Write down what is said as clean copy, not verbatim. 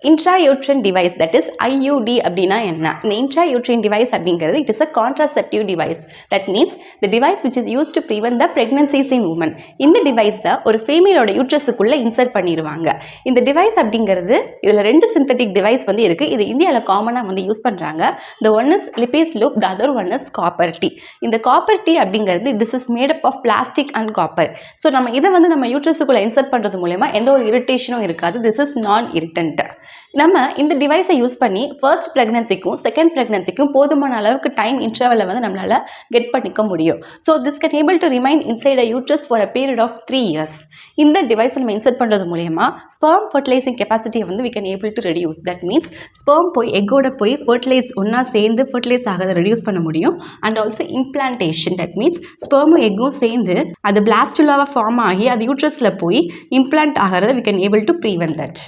intrauterine device, that is IUD அப்படினா என்ன? இந்த intrauterine device அப்படிங்கிறது it is a contraceptive device. That means the device which is used to prevent the pregnancies in women. இந்த device தான் ஒரு ஃபீமேலோட யூட்ரஸுக்குள்ள insert பண்ணிடுவாங்க. இந்த டிவைஸ் அப்படிங்கிறது இதில் 2 சிந்தட்டிக் டிவைஸ் வந்து இருக்குது. இது இந்தியாவில் காமனாக வந்து யூஸ் பண்ணுறாங்க. The one is lipase loop, the other one is copper T. இந்த copper T அப்படிங்கிறது this is made up of plastic and copper. So நம்ம இதை வந்து நம்ம யூட்ரஸுக்குள்ள இன்சர்ட் பண்ணுறது மூலமா எந்த ஒரு இரிட்டேஷனும் இருக்காது. This is non-irritant. நம்ம இந்த டிவைஸை யூஸ் பண்ணி ஃபர்ஸ்ட் ப்ரெக்னன்சிக்கும் செகண்ட் ப்ரெக்னன்சிக்கும் போதுமான அளவுக்கு டைம் இன்டர்வலை வந்து நம்மளால் கெட் பண்ணிக்க முடியும். So this can able to remain inside a uterus for a period of 3 years. இந்த டிவைஸை நம்ம இன்சர்ட் பண்ணுறது மூலயமா ஸ்பெர்ம் ஃபர்டிலைசிங் கெப்பாசிட்டியை வந்து we can able to reduce. That means sperm போய் எக்கோட போய் ஃபர்டிலைஸ் ஒன்றா சேர்ந்து ஃபர்டிலைஸ் ஆகிறத ரெடியூஸ் பண்ண முடியும். And also implantation, that means ஸ்பெர்மும் எக்கும் சேர்ந்து அது பிளாஸ்டுலாவாக ஃபார்ம் ஆகி அது யூட்ரஸில் போய் இம்ப்ளான்ட் ஆகிறத we can able to prevent that.